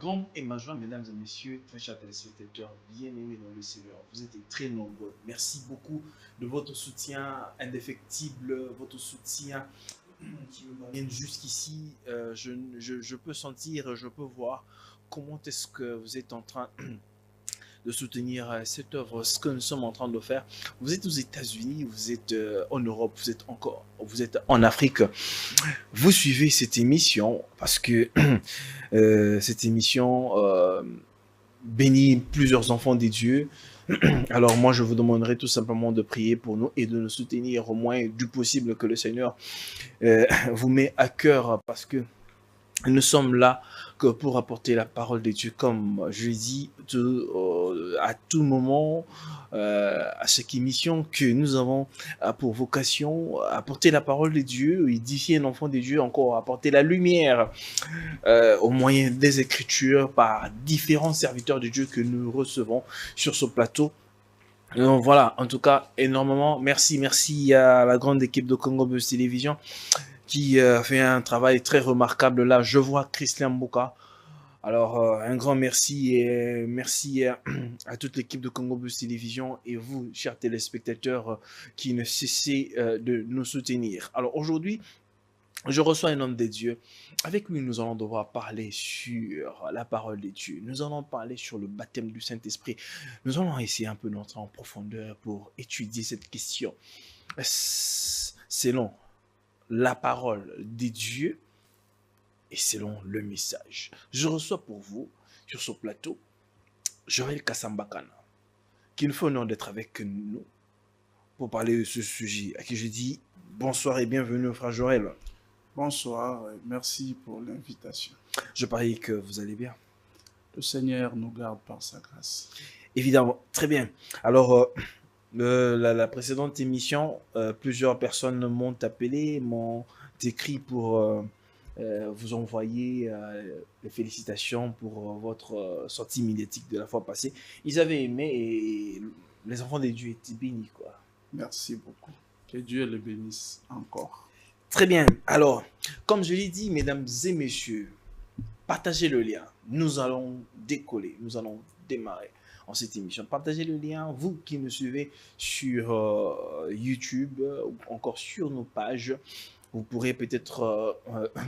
grande et ma joie, mesdames et messieurs, très chers téléspectateurs, bien-aimés dans le Seigneur. Vous êtes très nombreux. Merci beaucoup de votre soutien indéfectible, votre soutien qui me parvient jusqu'ici. Je peux sentir, je peux voir comment est-ce que vous êtes en train de soutenir cette œuvre, ce que nous sommes en train de faire. Vous êtes aux États-Unis, vous êtes en Europe, vous êtes en Afrique. Vous suivez cette émission parce que cette émission bénit plusieurs enfants des dieux. Alors moi, je vous demanderai tout simplement de prier pour nous et de nous soutenir au moins du possible que le Seigneur vous met à cœur parce que nous sommes là que pour apporter la parole de Dieu, comme je dis à tout moment, à chaque émission, que nous avons pour vocation apporter la parole de Dieu, édifier un enfant de Dieu, encore apporter la lumière au moyen des Écritures par différents serviteurs de Dieu que nous recevons sur ce plateau. Donc voilà, en tout cas, énormément merci à la grande équipe de Congo Buzz Télévision qui fait un travail très remarquable là. Je vois Christian Mbouka. Alors, un grand merci et merci à toute l'équipe de Congo Buzz Télévision et vous, chers téléspectateurs, qui ne cessez de nous soutenir. Alors aujourd'hui, je reçois un homme des dieux. Avec lui, nous allons devoir parler sur la parole des dieux. Nous allons parler sur le baptême du Saint-Esprit. Nous allons essayer un peu d'entrer en profondeur pour étudier cette question. Selon la parole des dieux et selon le message. Je reçois pour vous, sur ce plateau, Joël Kassambakana, qui nous fait honneur d'être avec nous pour parler de ce sujet, à qui je dis bonsoir et bienvenue, frère Joël. Bonsoir, merci pour l'invitation. Je parie que vous allez bien. Le Seigneur nous garde par sa grâce. Évidemment, très bien. Alors, la précédente émission, plusieurs personnes m'ont appelé, m'ont écrit pour vous envoyer les félicitations pour votre sortie médiatique de la fois passée. Ils avaient aimé et les enfants de Dieu étaient bénis, quoi. Merci beaucoup. Que Dieu les bénisse encore. Très bien. Alors, comme je l'ai dit, mesdames et messieurs, partagez le lien. Nous allons décoller, nous allons démarrer en cette émission. Partagez le lien, vous qui nous suivez sur YouTube ou encore sur nos pages. Vous pourrez peut-être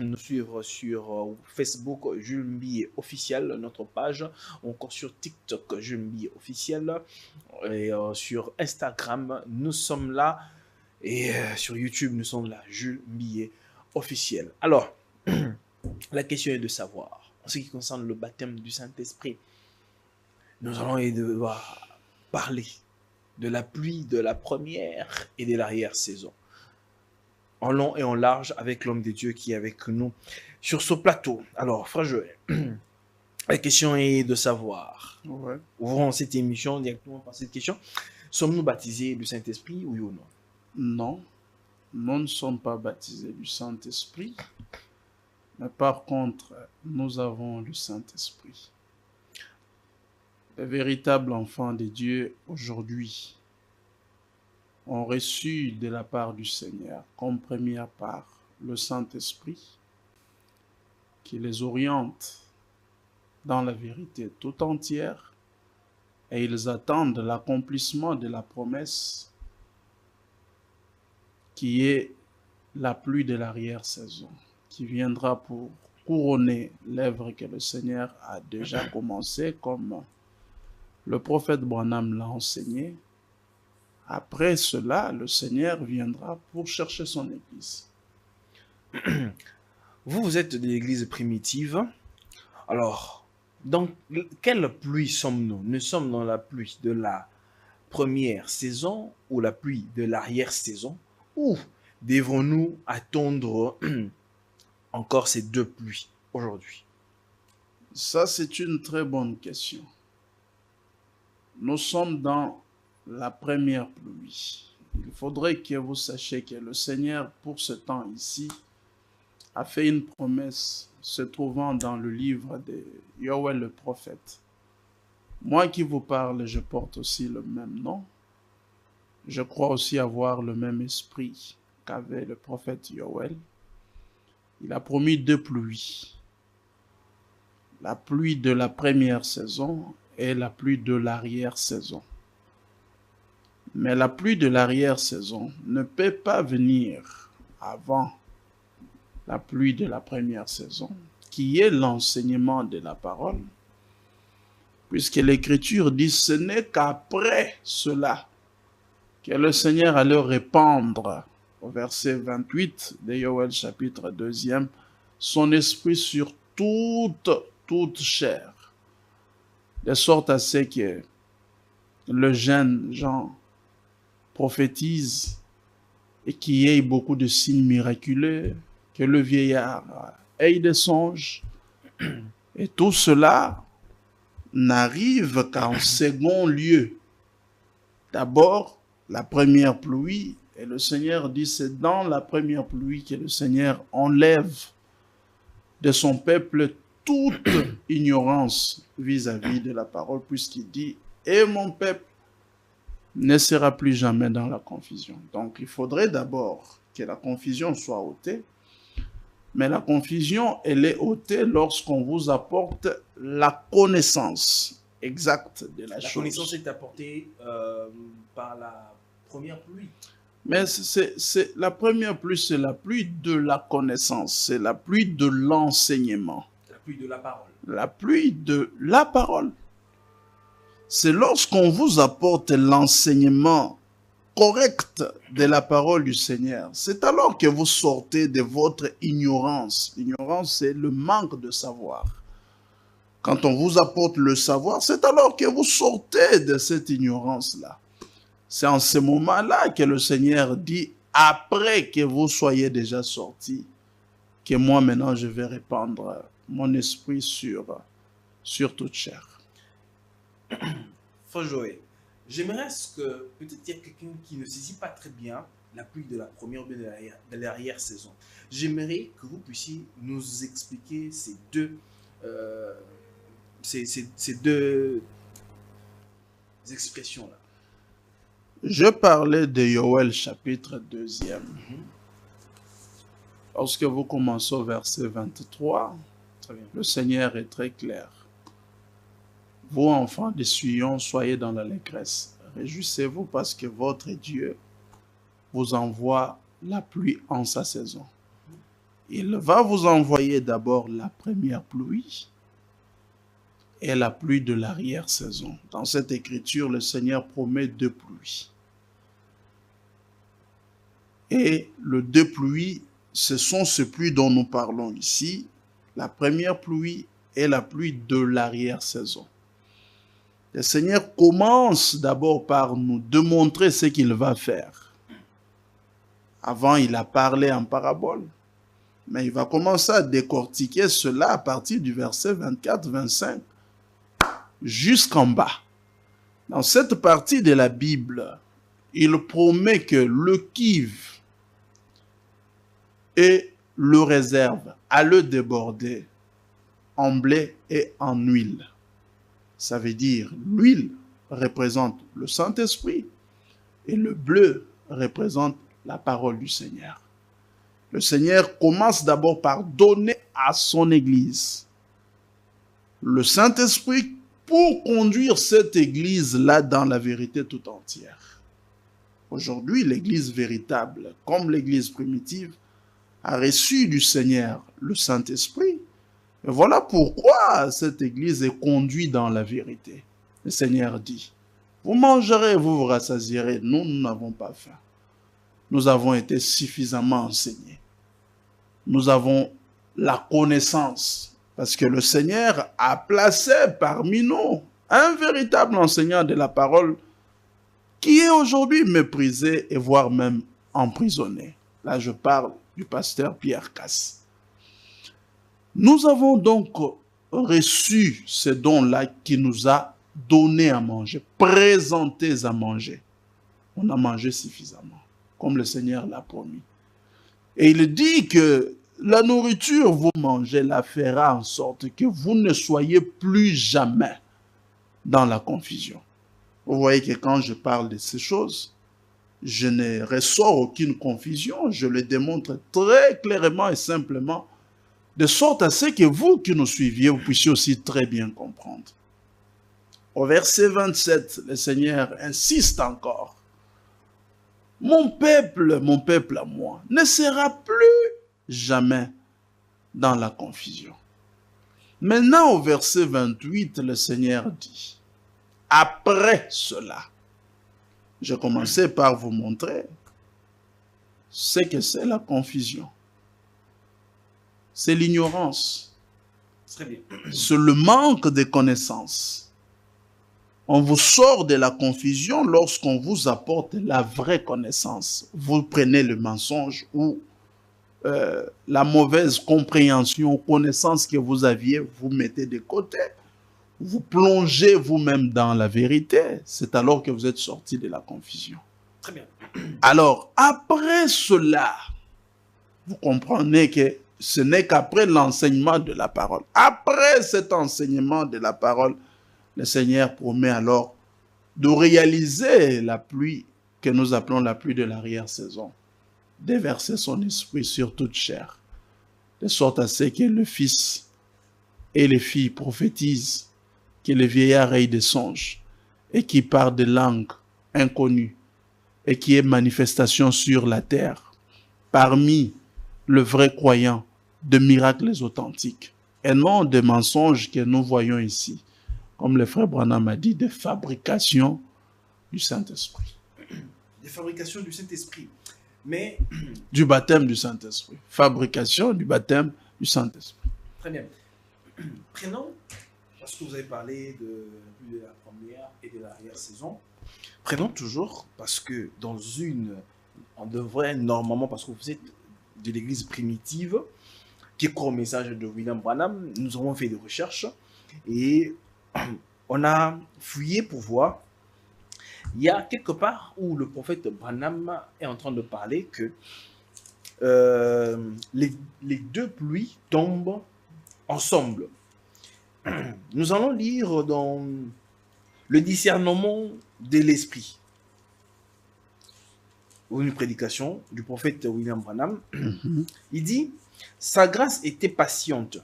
nous suivre sur Facebook, Jules Mbié officiel, notre page, ou encore sur TikTok, Jules Mbié officiel, et sur Instagram, nous sommes là, et sur YouTube, nous sommes là, Jules Mbié officiel. Alors, la question est de savoir, en ce qui concerne le baptême du Saint-Esprit, nous allons devoir parler de la pluie de la première et de l'arrière-saison, en long et en large, avec l'homme de Dieu qui est avec nous sur ce plateau. Alors, frère Joël, la question est de savoir, ouvrons cette émission directement par cette question, sommes-nous baptisés du Saint-Esprit, oui ou non? Non, nous ne sommes pas baptisés du Saint-Esprit, mais par contre, nous avons le Saint-Esprit. Les véritables enfants de Dieu aujourd'hui ont reçu de la part du Seigneur, comme première part, le Saint-Esprit, qui les oriente dans la vérité tout entière, et ils attendent l'accomplissement de la promesse qui est la pluie de l'arrière-saison, qui viendra pour couronner l'œuvre que le Seigneur a déjà commencée, comme le prophète Branham l'a enseigné. Après cela, le Seigneur viendra pour chercher son Église. Vous êtes de l'Église primitive. Alors, dans quelle pluie sommes-nous? Nous sommes dans la pluie de la première saison ou la pluie de l'arrière-saison? Ou devons-nous attendre encore ces deux pluies aujourd'hui? Ça, c'est une très bonne question. Nous sommes dans la première pluie. Il faudrait que vous sachiez que le Seigneur, pour ce temps ici, a fait une promesse se trouvant dans le livre de Yoël le prophète. Moi qui vous parle, je porte aussi le même nom. Je crois aussi avoir le même esprit qu'avait le prophète Yoël. Il a promis deux pluies. la pluie de la première saison et la pluie de l'arrière-saison. Mais la pluie de l'arrière-saison ne peut pas venir avant la pluie de la première saison, qui est l'enseignement de la parole, puisque l'Écriture dit ce n'est qu'après cela que le Seigneur allait répandre, au verset 28 de Joël chapitre 2, son esprit sur toute chair, de sorte à ce que le jeune Jean prophétise et qu'il y ait beaucoup de signes miraculeux, que le vieillard ait des songes. Et tout cela n'arrive qu'en second lieu. D'abord, la première pluie, et le Seigneur dit c'est dans la première pluie que le Seigneur enlève de son peuple toute ignorance vis-à-vis de la parole, puisqu'il dit « Et mon peuple ne sera plus jamais dans la confusion ». Donc, il faudrait d'abord que la confusion soit ôtée, mais la confusion, elle est ôtée lorsqu'on vous apporte la connaissance exacte de la chose. La connaissance est apportée par la première pluie. Mais la première pluie, c'est la pluie de la connaissance, c'est la pluie de l'enseignement. La pluie de la parole. La pluie de la parole. C'est lorsqu'on vous apporte l'enseignement correct de la parole du Seigneur. C'est alors que vous sortez de votre ignorance. L'ignorance, c'est le manque de savoir. Quand on vous apporte le savoir, c'est alors que vous sortez de cette ignorance-là. C'est en ce moment-là que le Seigneur dit, après que vous soyez déjà sortis, que moi maintenant je vais répandre mon esprit sur toute chair. Frère Joël, j'aimerais que peut-être il y a quelqu'un qui ne saisit pas très bien la pluie de la première ou de l'arrière-saison. J'aimerais que vous puissiez nous expliquer ces deux expressions-là. Je parlais de Joël chapitre 2. Lorsque vous commencez au verset 23, le Seigneur est très clair. Vous, enfants de Sion, soyez dans l'allégresse. Réjouissez-vous parce que votre Dieu vous envoie la pluie en sa saison. Il va vous envoyer d'abord la première pluie et la pluie de l'arrière-saison. Dans cette écriture, le Seigneur promet 2 pluies. Et les 2 pluies, ce sont ces pluies dont nous parlons ici, la première pluie et la pluie de l'arrière-saison. Le Seigneur commence d'abord par nous démontrer ce qu'il va faire. Avant, il a parlé en parabole, mais il va commencer à décortiquer cela à partir du verset 24-25 jusqu'en bas. Dans cette partie de la Bible, il promet que le kive et le réserve à le déborder en blé et en huile. Ça veut dire l'huile représente le Saint-Esprit et le bleu représente la parole du Seigneur. Le Seigneur commence d'abord par donner à son Église le Saint-Esprit pour conduire cette Église-là dans la vérité tout entière. Aujourd'hui, l'Église véritable, comme l'Église primitive, a reçu du Seigneur le Saint-Esprit. Et voilà pourquoi cette Église est conduite dans la vérité. Le Seigneur dit, vous mangerez, vous vous rassasierez. Nous n'avons pas faim. Nous avons été suffisamment enseignés. Nous avons la connaissance. Parce que le Seigneur a placé parmi nous un véritable enseignant de la parole qui est aujourd'hui méprisé et voire même emprisonné. Là, je parle du pasteur Pierre Casse. Nous avons donc reçu ce don-là qui nous a donné à manger, présenté à manger. On a mangé suffisamment, comme le Seigneur l'a promis. Et il dit que la nourriture, vous mangez, la fera en sorte que vous ne soyez plus jamais dans la confusion. Vous voyez que quand je parle de ces choses, je ne ressors aucune confusion, je le démontre très clairement et simplement de sorte à ce que vous qui nous suiviez, vous puissiez aussi très bien comprendre. Au verset 27, le Seigneur insiste encore. Mon peuple à moi, ne sera plus jamais dans la confusion. Maintenant, au verset 28, le Seigneur dit, après cela, je commençais par vous montrer ce que c'est la confusion. C'est l'ignorance. Très bien. C'est le manque de connaissances. On vous sort de la confusion lorsqu'on vous apporte la vraie connaissance. Vous prenez le mensonge ou la mauvaise compréhension ou connaissance que vous aviez, vous mettez de côté. Vous plongez vous-même dans la vérité. C'est alors que vous êtes sorti de la confusion. Très bien. Alors, après cela, vous comprenez que ce n'est qu'après l'enseignement de la parole. Après cet enseignement de la parole, le Seigneur promet alors de réaliser la pluie que nous appelons la pluie de l'arrière-saison, déverser son esprit sur toute chair, de sorte à ce que le Fils et les filles prophétisent, que les vieillards aient des songes, et qui parlent de langues inconnues, et qui ait manifestation sur la terre, parmi le vrai croyant, de miracles authentiques, et non de mensonges que nous voyons ici, comme le frère Branham a dit, de fabrication du Saint-Esprit. Des fabrications du Saint-Esprit. Mais... du baptême du Saint-Esprit. Fabrication du baptême du Saint-Esprit. Très bien. Prenons, parce que vous avez parlé de la première et de l'arrière-saison, prenons toujours, parce que on devrait normalement, parce que vous êtes de l'église primitive, qui croit au message de William Branham, nous avons fait des recherches, et on a fouillé pour voir. Il y a quelque part où le prophète Branham est en train de parler que les deux pluies tombent ensemble. Nous allons lire dans le discernement de l'esprit, ou une prédication du prophète William Branham. Il dit, sa grâce était patiente.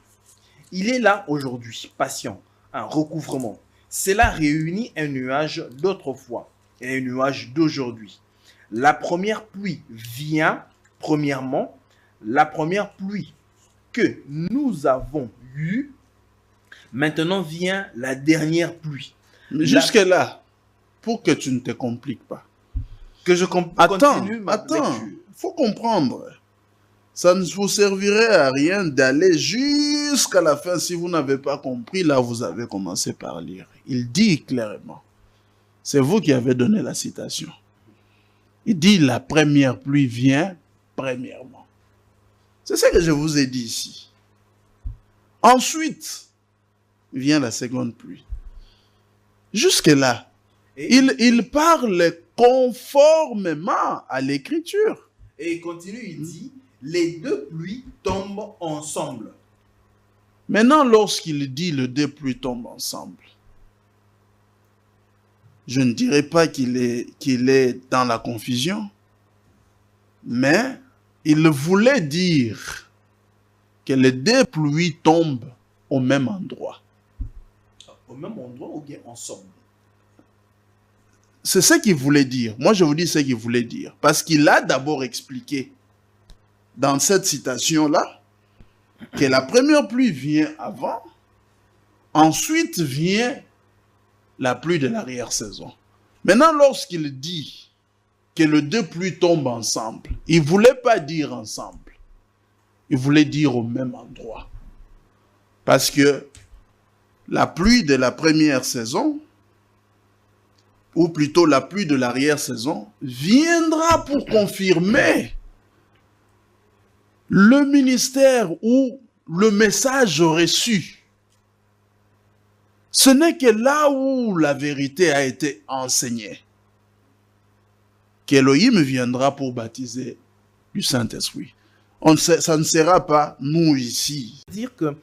Il est là aujourd'hui, patient, un recouvrement. Cela réunit un nuage d'autrefois et un nuage d'aujourd'hui. La première pluie vient, premièrement, la première pluie que nous avons eue, maintenant vient la dernière pluie. Jusque-là, pour que tu ne te compliques pas. Que je continue ma lecture. Il faut comprendre. Ça ne vous servirait à rien d'aller jusqu'à la fin. Si vous n'avez pas compris, là, vous avez commencé par lire. Il dit clairement. C'est vous qui avez donné la citation. Il dit, la première pluie vient premièrement. C'est ce que je vous ai dit ici. Ensuite, vient la seconde pluie. Jusque-là, il parle conformément à l'écriture. Et il continue, il dit, les deux pluies tombent ensemble. Maintenant, lorsqu'il dit les deux pluies tombent ensemble, je ne dirais pas qu'il est dans la confusion, mais il voulait dire que les deux pluies tombent au même endroit. Au même endroit ou bien ensemble? C'est ce qu'il voulait dire. Moi, je vous dis ce qu'il voulait dire. Parce qu'il a d'abord expliqué dans cette citation-là que la première pluie vient avant, ensuite vient la pluie de l'arrière-saison. Maintenant, lorsqu'il dit que les deux pluies tombent ensemble, il ne voulait pas dire ensemble. Il voulait dire au même endroit. Parce que la pluie de la première saison, ou plutôt la pluie de l'arrière-saison, viendra pour confirmer le ministère ou le message reçu. Ce n'est que là où la vérité a été enseignée qu'Élohim viendra pour baptiser du Saint-Esprit. Ça ne sera pas nous ici. Dire que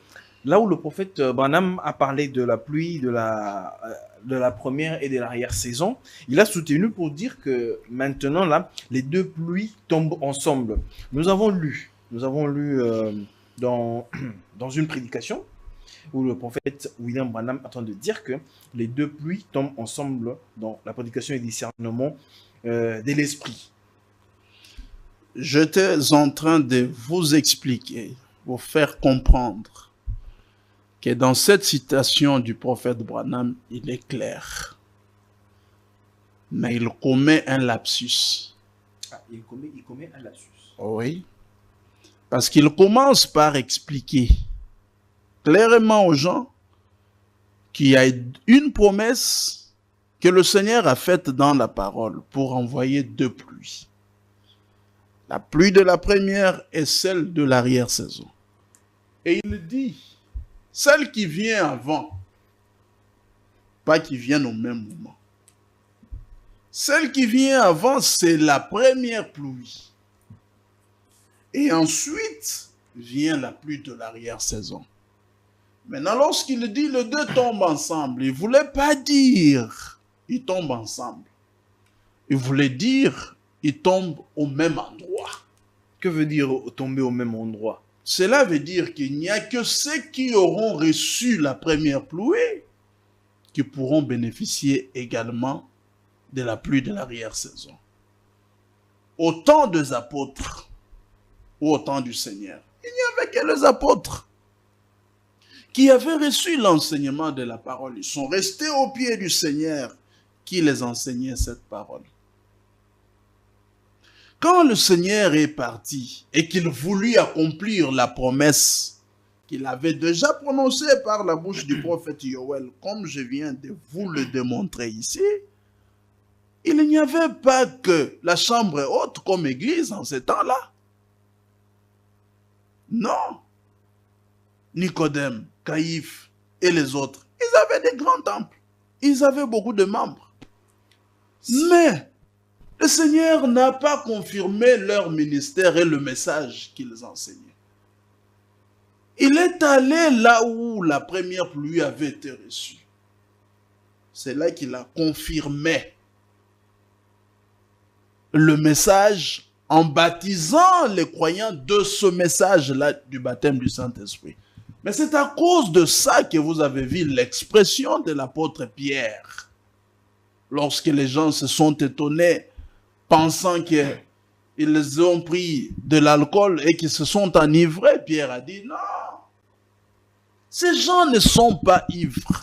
là où le prophète Branham a parlé de la pluie de la première et de l'arrière-saison, il a soutenu pour dire que maintenant, là, les deux pluies tombent ensemble. Nous avons lu dans, dans une prédication où le prophète William Branham est en train de dire que les deux pluies tombent ensemble dans la prédication et discernement de l'esprit. J'étais en train de vous expliquer, vous faire comprendre que dans cette citation du prophète Branham, il est clair. Mais il commet un lapsus. Ah, il commet un lapsus. Oui. Parce qu'il commence par expliquer clairement aux gens qu'il y a une promesse que le Seigneur a faite dans la parole pour envoyer deux pluies. La pluie de la première et celle de l'arrière-saison. Et il dit, celle qui vient avant, pas qui vient au même moment. Celle qui vient avant, c'est la première pluie. Et ensuite, vient la pluie de l'arrière-saison. Maintenant, lorsqu'il dit les deux tombent ensemble, il ne voulait pas dire ils tombent ensemble. Il voulait dire ils tombent au même endroit. Que veut dire tomber au même endroit? Cela veut dire qu'il n'y a que ceux qui auront reçu la première pluie qui pourront bénéficier également de la pluie de l'arrière-saison. Au temps des apôtres ou au temps du Seigneur, il n'y avait que les apôtres qui avaient reçu l'enseignement de la parole. Ils sont restés au pied du Seigneur qui les enseignait cette parole. Quand le Seigneur est parti et qu'il voulut accomplir la promesse qu'il avait déjà prononcée par la bouche du prophète Yoël, comme je viens de vous le démontrer ici, il n'y avait pas que la chambre haute comme église en ce temps-là. Non. Nicodème, Caïphe et les autres, ils avaient des grands temples. Ils avaient beaucoup de membres. Mais le Seigneur n'a pas confirmé leur ministère et le message qu'ils enseignaient. Il est allé là où la première pluie avait été reçue. C'est là qu'il a confirmé le message en baptisant les croyants de ce message-là du baptême du Saint-Esprit. Mais c'est à cause de ça que vous avez vu l'expression de l'apôtre Pierre. Lorsque les gens se sont étonnés, pensant qu'ils ont pris de l'alcool et qu'ils se sont enivrés, Pierre a dit non. Ces gens ne sont pas ivres,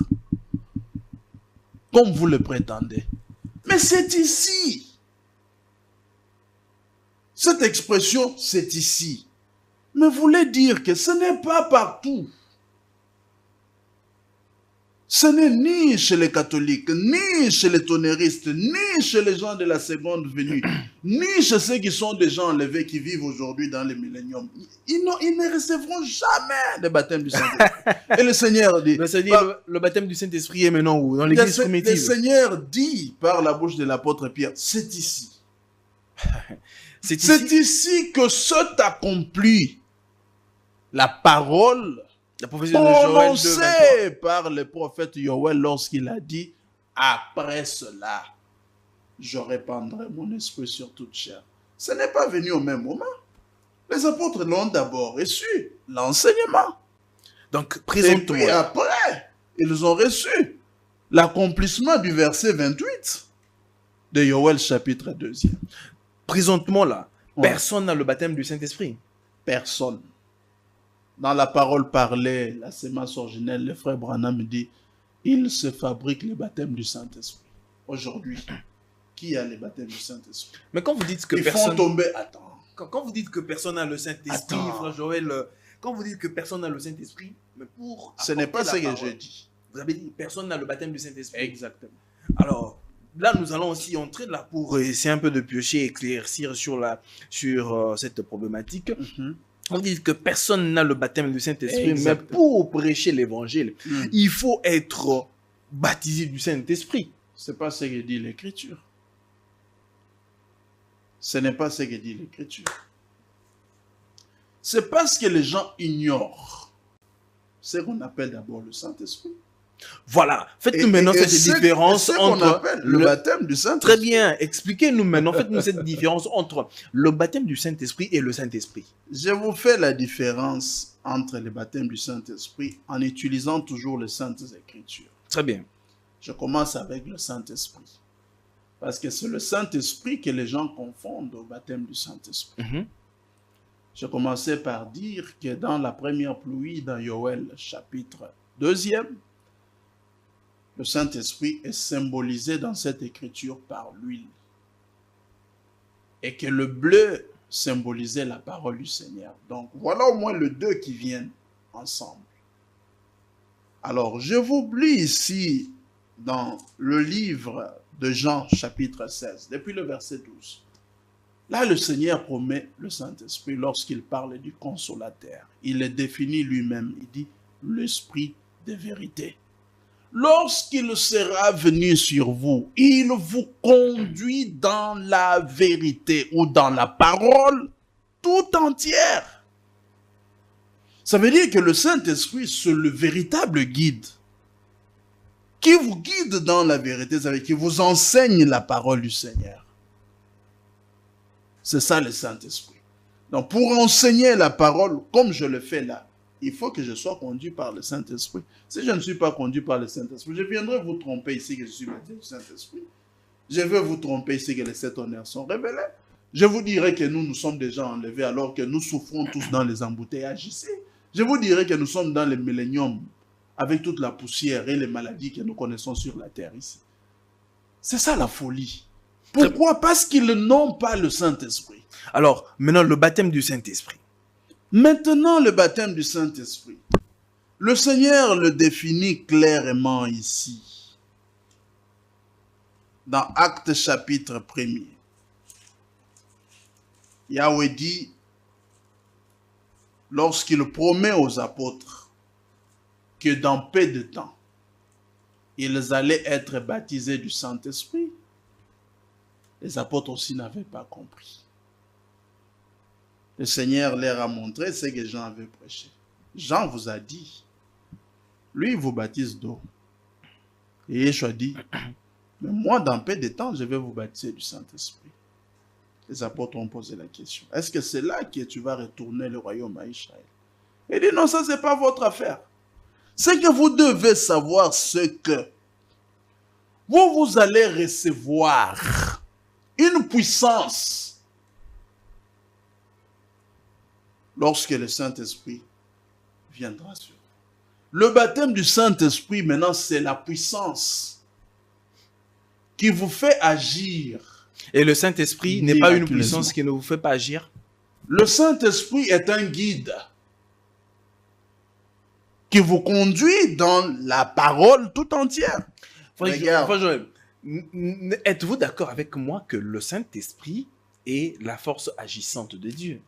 comme vous le prétendez. Mais c'est ici. Cette expression, c'est ici. Mais voulait dire que ce n'est pas partout. Ce n'est ni chez les catholiques, ni chez les tonnéristes, ni chez les gens de la seconde venue, ni chez ceux qui sont des gens enlevés qui vivent aujourd'hui dans les milléniums. Ils ne recevront jamais le baptême du Saint-Esprit. Et le Seigneur dit... Le baptême du Saint-Esprit est maintenant où? Dans l'église primitive. Le Seigneur dit par la bouche de l'apôtre Pierre, c'est ici. C'est ici que se accomplit la parole la prophétie de Joël prononcée par le prophète Yoël lorsqu'il a dit « Après cela, je répandrai mon esprit sur toute chair ». Ce n'est pas venu au même moment. Les apôtres l'ont d'abord reçu, l'enseignement. Donc, et puis après, ils ont reçu l'accomplissement du verset 28 de Yoël chapitre 2. Présentement là, personne n'a le baptême du Saint-Esprit. Personne. Dans la parole parlée, la sémence originelle, le frère Branham dit, il se fabrique le baptême du Saint-Esprit. Aujourd'hui, qui a le baptême du Saint-Esprit? Mais quand vous dites que personne... Ils font tomber... Attends. Quand vous dites que personne n'a le Saint-Esprit, frère Joël, quand vous dites que personne n'a le Saint-Esprit, mais pour... Ce n'est pas ce que je dis. Vous avez dit, personne n'a le baptême du Saint-Esprit. Exactement. Alors... Là, nous allons aussi entrer là pour essayer un peu de piocher, éclaircir sur cette problématique. On dit que personne n'a le baptême du Saint-Esprit, mais pour prêcher l'évangile, il faut être baptisé du Saint-Esprit. Ce n'est pas ce que dit l'Écriture. Ce n'est pas ce que dit l'Écriture. C'est parce que les gens ignorent ce qu'on appelle d'abord le Saint-Esprit. Voilà, faites-nous maintenant cette différence entre le baptême du Saint-Esprit. Très bien, expliquez-nous maintenant, faites-nous cette différence entre le baptême du Saint-Esprit et le Saint-Esprit. Je vous fais la différence entre le baptême du Saint-Esprit en utilisant toujours les Saintes Écritures. Très bien. Je commence avec le Saint-Esprit. Parce que c'est le Saint-Esprit que les gens confondent au baptême du Saint-Esprit. Je commençais par dire que dans la première pluie, dans Joël chapitre 2, le Saint-Esprit est symbolisé dans cette écriture par l'huile. Et que le bleu symbolisait la parole du Seigneur. Donc voilà au moins les deux qui viennent ensemble. Alors je vous lis ici dans le livre de Jean chapitre 16, depuis le verset 12. Là, le Seigneur promet le Saint-Esprit lorsqu'il parle du Consolateur. Il le définit lui-même. Il dit l'Esprit de vérité. Lorsqu'il sera venu sur vous, il vous conduit dans la vérité ou dans la parole tout entière. Ça veut dire que le Saint-Esprit, c'est le véritable guide qui vous guide dans la vérité, ça veut dire qu'il vous enseigne la parole du Seigneur. C'est ça le Saint-Esprit. Donc pour enseigner la parole, comme je le fais là, il faut que je sois conduit par le Saint-Esprit. Si je ne suis pas conduit par le Saint-Esprit, je viendrai vous tromper ici que je suis baptisé du Saint-Esprit. Je vais vous tromper ici que les 7 honneurs sont révélés. Je vous dirai que nous sommes déjà enlevés alors que nous souffrons tous dans les embouteillages ici. Je vous dirai que nous sommes dans le millénium avec toute la poussière et les maladies que nous connaissons sur la terre ici. C'est ça la folie. Pourquoi? Parce qu'ils n'ont pas le Saint-Esprit. Alors, maintenant, le baptême du Saint-Esprit. Maintenant, le baptême du Saint-Esprit. Le Seigneur le définit clairement ici. Dans Actes chapitre 1er. Yahweh dit, lorsqu'il promet aux apôtres que dans peu de temps, ils allaient être baptisés du Saint-Esprit, les apôtres aussi n'avaient pas compris. Le Seigneur leur a montré ce que Jean avait prêché. Jean vous a dit, lui il vous baptise d'eau. Et Yeshua dit, mais moi dans peu de temps, je vais vous baptiser du Saint-Esprit. Les apôtres ont posé la question, est-ce que c'est là que tu vas retourner le royaume à Israël? Il dit, non, ça c'est pas votre affaire. C'est que vous devez savoir ce que vous allez recevoir une puissance lorsque le Saint-Esprit viendra sur vous. Le baptême du Saint-Esprit, maintenant, c'est la puissance qui vous fait agir. Et le Saint-Esprit n'est pas une puissance qui ne vous fait pas agir? Le Saint-Esprit est un guide qui vous conduit dans la parole tout entière. Frère, êtes-vous d'accord avec moi que le Saint-Esprit est la force agissante de Dieu?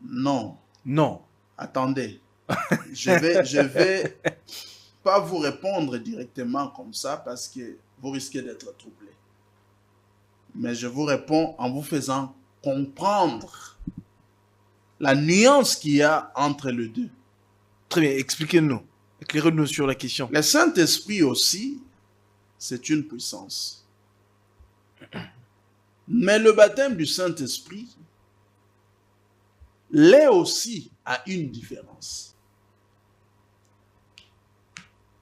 Non. Non. Attendez. Je vais pas vous répondre directement comme ça parce que vous risquez d'être troublé. Mais je vous réponds en vous faisant comprendre la nuance qu'il y a entre les deux. Très bien, expliquez-nous. Éclairez-nous sur la question. Le Saint-Esprit aussi, c'est une puissance. Mais le baptême du Saint-Esprit l'est aussi à une différence.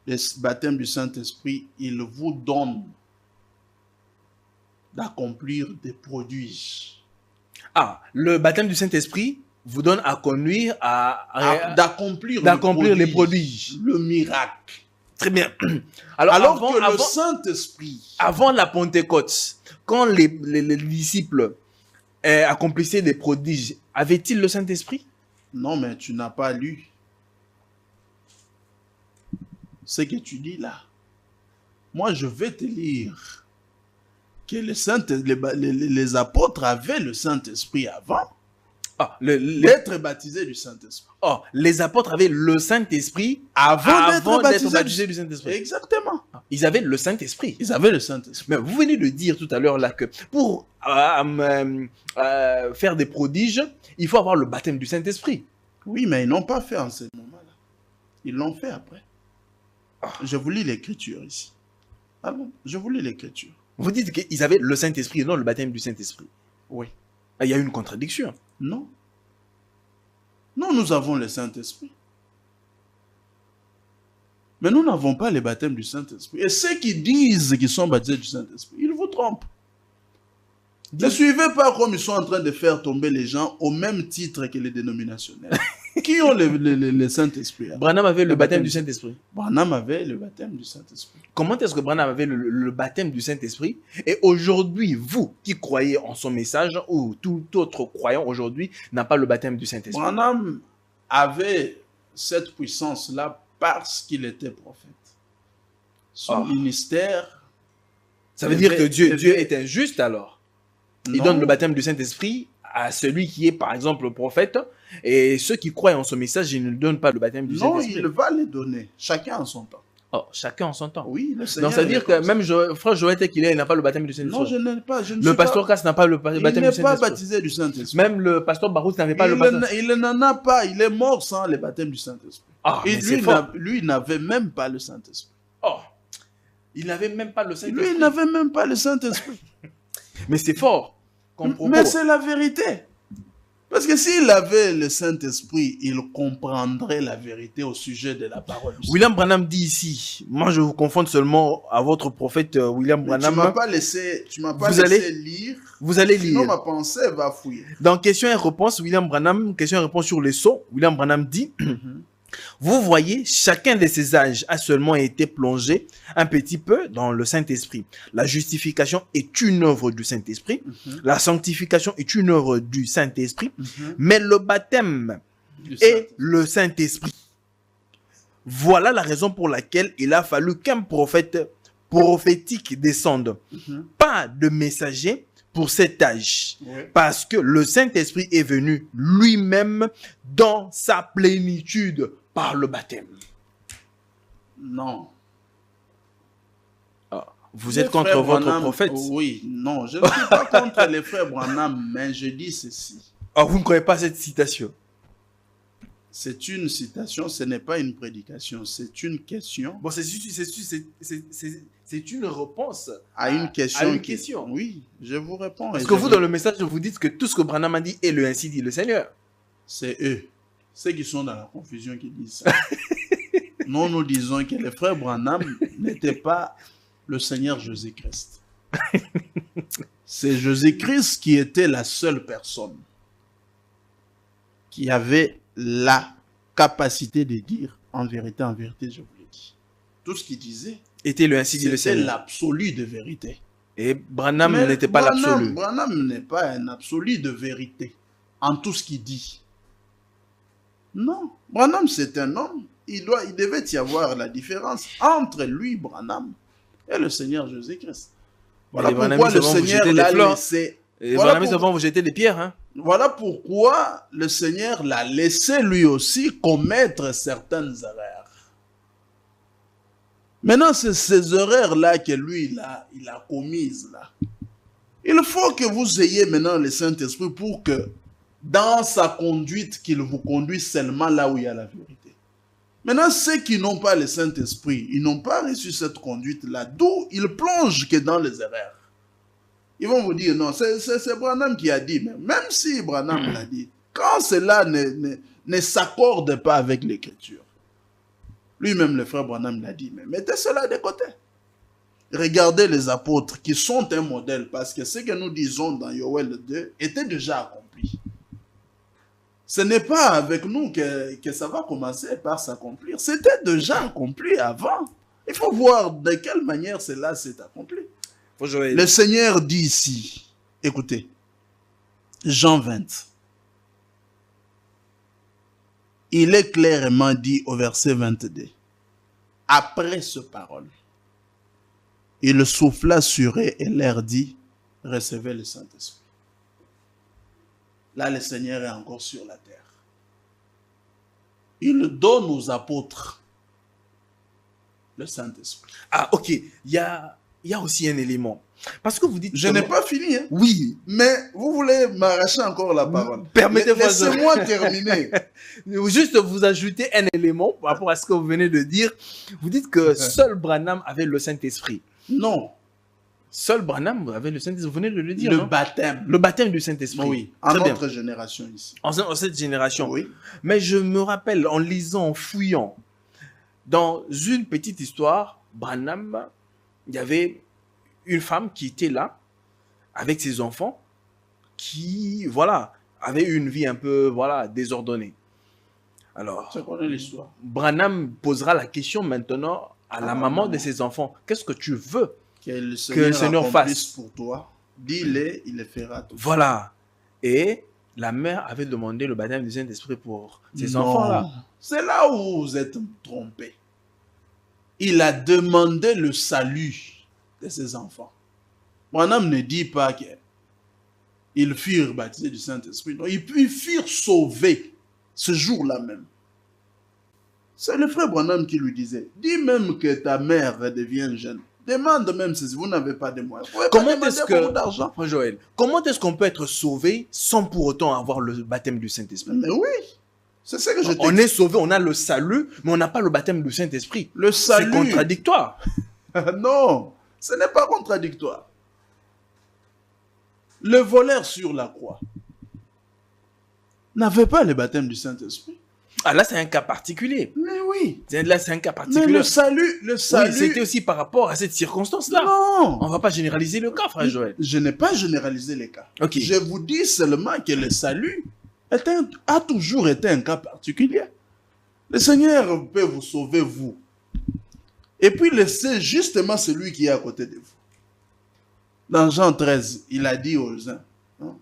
Le baptême du Saint-Esprit, il vous donne d'accomplir des prodiges. Ah, le baptême du Saint-Esprit vous donne à conduire d'accomplir les prodiges. Le miracle. Très bien. Alors que le Saint-Esprit... Avant la Pentecôte, quand les disciples accomplissaient des prodiges, avait-il le Saint-Esprit? Non, mais tu n'as pas lu ce que tu dis là. Moi, je vais te lire que les apôtres avaient le Saint-Esprit avant. D'être baptisé du Saint-Esprit. Oh, les apôtres avaient le Saint-Esprit avant d'être baptisés du Saint-Esprit. Exactement. Ils avaient le Saint-Esprit. Ils avaient le Saint-Esprit. Mais vous venez de dire tout à l'heure là que pour faire des prodiges, il faut avoir le baptême du Saint-Esprit. Oui, mais ils n'ont pas fait en ce moment-là. Ils l'ont fait après. Je vous lis l'écriture ici. Ah bon, je vous lis l'écriture. Vous dites qu'ils avaient le Saint-Esprit et non le baptême du Saint-Esprit. Oui. Il y a une contradiction. Non. Nous avons le Saint-Esprit. Mais nous n'avons pas le baptême du Saint-Esprit. Et ceux qui disent qu'ils sont baptisés du Saint-Esprit, ils vous trompent. Ne suivez pas comme ils sont en train de faire tomber les gens au même titre que les dénominationnels. Qui ont le Saint-Esprit? Branham avait le baptême du Saint-Esprit. Branham avait le baptême du Saint-Esprit. Comment est-ce que Branham avait le baptême du Saint-Esprit? Et aujourd'hui, vous qui croyez en son message, ou tout autre croyant aujourd'hui, n'a pas le baptême du Saint-Esprit. Branham avait cette puissance-là parce qu'il était prophète. Son ministère... Ça veut dire que Dieu est injuste alors? Il donne le baptême du Saint-Esprit à celui qui est, par exemple, le prophète, et ceux qui croient en son message, ils ne donnent pas le baptême du Saint-Esprit. Non, il va les donner, chacun en son temps. Oh, chacun en son temps. Oui, le Seigneur. Donc, ça veut dire que même frère Joël il n'a pas le baptême du Saint-Esprit. Non, je n'ai pas. Le pasteur Cass n'a pas le baptême du Saint-Esprit. Il n'est pas baptisé du Saint-Esprit. Même le pasteur Barouth n'avait pas le baptême. Il n'en a pas. Il est mort sans le baptême du Saint-Esprit. Ah, et lui n'avait même pas le Saint-Esprit. Oh, il n'avait même pas le Saint-Esprit. Lui, il n'avait même pas le Saint-Esprit. Mais c'est fort. Mais c'est la vérité. Parce que s'il avait le Saint-Esprit, il comprendrait la vérité au sujet de la parole du Seigneur. William Branham dit ici, moi je vous confonds seulement à votre prophète William Branham. Tu m'as pas laissé lire. Vous allez lire. Sinon ma pensée va fouiller. Dans question et réponse, William Branham, question et réponse sur les sceaux, William Branham dit, vous voyez, chacun de ces âges a seulement été plongé un petit peu dans le Saint-Esprit. La justification est une œuvre du Saint-Esprit. La sanctification est une œuvre du Saint-Esprit. Mais le baptême est le Saint-Esprit. Voilà la raison pour laquelle il a fallu qu'un prophète prophétique descende. Pas de messager pour cet âge. Parce que le Saint-Esprit est venu lui-même dans sa plénitude par le baptême. Non. Vous êtes contre votre prophète? Oui, non, je ne suis pas contre les frères Branham, mais je dis ceci. Vous ne croyez pas cette citation? C'est une citation, ce n'est pas une prédication, c'est une question. Bon, c'est une réponse à une question. À une question. Oui, je vous réponds. Parce que vous, dans le message, vous dites que tout ce que Branham a dit est le ainsi dit le Seigneur. C'est eux, ceux qui sont dans la confusion qui disent ça. Nous disons que le frère Branham n'était pas le Seigneur Jésus-Christ. C'est Jésus-Christ qui était la seule personne qui avait la capacité de dire en vérité, je vous l'ai dit. Tout ce qu'il disait était le ainsi dit le Seigneur. C'était l'absolu de vérité. Et Branham n'était pas l'absolu. Branham n'est pas un absolu de vérité en tout ce qu'il dit. Non, Branham c'est un homme. Il devait y avoir la différence entre lui, Branham, et le Seigneur Jésus-Christ. Voilà pourquoi le Seigneur l'a laissé. Et Branham avant vous jeter des pierres. Hein? Voilà pourquoi le Seigneur l'a laissé lui aussi commettre certaines erreurs. Maintenant, c'est ces erreurs-là que lui, il a commises là. Il faut que vous ayez maintenant le Saint-Esprit pour que dans sa conduite, qu'il vous conduise seulement là où il y a la vérité. Maintenant, ceux qui n'ont pas le Saint-Esprit, ils n'ont pas reçu cette conduite-là, d'où ils plongent que dans les erreurs. Ils vont vous dire, non, c'est Branham qui a dit, mais même si Branham l'a dit, quand cela ne s'accorde pas avec l'Écriture, lui-même le frère Branham l'a dit, mais mettez cela de côté. Regardez les apôtres qui sont un modèle, parce que ce que nous disons dans Yoel 2 était déjà accompli. Ce n'est pas avec nous que ça va commencer par s'accomplir. C'était déjà accompli avant. Il faut voir de quelle manière cela s'est accompli. Le Seigneur dit ici, écoutez, Jean 20. Il est clairement dit au verset 22. Après ce parole, il souffla sur eux et leur dit, recevez le Saint-Esprit. Là, le Seigneur est encore sur la terre. Il donne aux apôtres le Saint-Esprit. Ah, ok. Il y a aussi un élément. Parce que vous dites... Je n'ai pas fini. Hein? Oui. Mais vous voulez m'arracher encore la parole. Permettez-moi Laissez-moi terminer. Juste vous ajouter un élément par rapport à ce que vous venez de dire. Vous dites que seul Branham avait le Saint-Esprit. Non. Seul Branham avait le Saint-Esprit. Vous venez de le dire, Le non? baptême. Le baptême du Saint-Esprit. Oui, en Très bien. notre génération ici. En cette génération. Oui. Mais je me rappelle, en lisant, en fouillant, dans une petite histoire, Branham, il y avait une femme qui était là, avec ses enfants, qui, voilà, avait une vie un peu, voilà, désordonnée. Alors, Tu connais l'histoire. Branham posera la question maintenant à la maman de ses enfants. Qu'est-ce que tu veux Que le Seigneur Seigneur fasse pour toi. Dis-le, il le fera tout. Voilà. Et la mère avait demandé le baptême du Saint-Esprit pour ces Non. enfants-là. C'est là où vous êtes trompés. Il a demandé le salut de ses enfants. Branham ne dit pas qu'ils furent baptisés du Saint-Esprit. Non, ils furent sauvés ce jour-là même. C'est le frère Branham qui lui disait, dis même que ta mère devienne jeune. Demande même si vous n'avez pas de moyens. Comment est-ce que, d'argent. Joël, comment est-ce qu'on peut être sauvé sans pour autant avoir le baptême du Saint-Esprit? Mais oui, c'est ça que je t'ai On est sauvé, on a le salut, mais on n'a pas le baptême du Saint-Esprit. Le salut. C'est contradictoire. Non, ce n'est pas contradictoire. Le voleur sur la croix n'avait pas le baptême du Saint-Esprit. Ah là, c'est un cas particulier. Mais oui. Là, c'est un cas particulier. Mais le salut... Oui, c'était aussi par rapport à cette circonstance-là. Non. On ne va pas généraliser le cas, frère Joël. Je n'ai pas généralisé les cas. Ok. Je vous dis seulement que le salut a toujours été un cas particulier. Le Seigneur peut vous sauver, vous. Et puis laisser justement celui qui est à côté de vous. Dans Jean 13, il a dit aux uns, hein,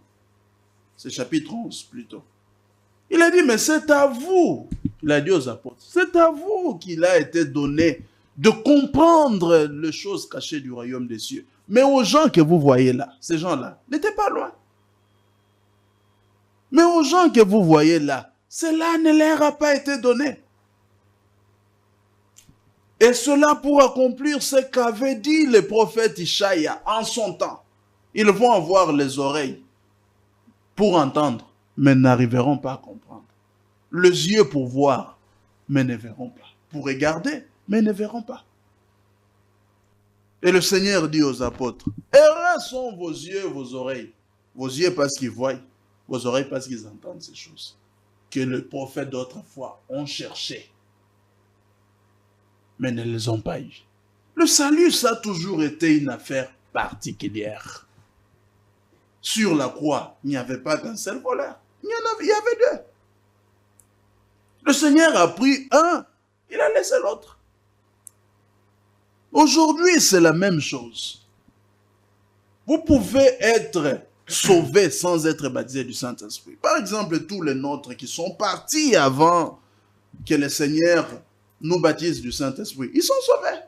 c'est chapitre 11 plutôt, il a dit, mais c'est à vous, il a dit aux apôtres, c'est à vous qu'il a été donné de comprendre les choses cachées du royaume des cieux. Mais aux gens que vous voyez là, ces gens-là, n'étaient pas loin. Mais aux gens que vous voyez là, cela ne leur a pas été donné. Et cela pour accomplir ce qu'avait dit le prophète Ishaïa en son temps. Ils vont avoir les oreilles pour entendre, mais n'arriveront pas à comprendre. Les yeux pour voir, mais ne verront pas. Pour regarder, mais ne verront pas. Et le Seigneur dit aux apôtres, errants sont vos yeux, vos oreilles. Vos yeux parce qu'ils voient, vos oreilles parce qu'ils entendent ces choses que les prophètes d'autrefois ont cherché, mais ne les ont pas eu. Le salut, ça a toujours été une affaire particulière. Sur la croix, il n'y avait pas qu'un seul voleur. Il y avait deux. Le Seigneur a pris un, il a laissé l'autre. Aujourd'hui, c'est la même chose. Vous pouvez être sauvé sans être baptisé du Saint-Esprit. Par exemple, tous les nôtres qui sont partis avant que le Seigneur nous baptise du Saint-Esprit, ils sont sauvés.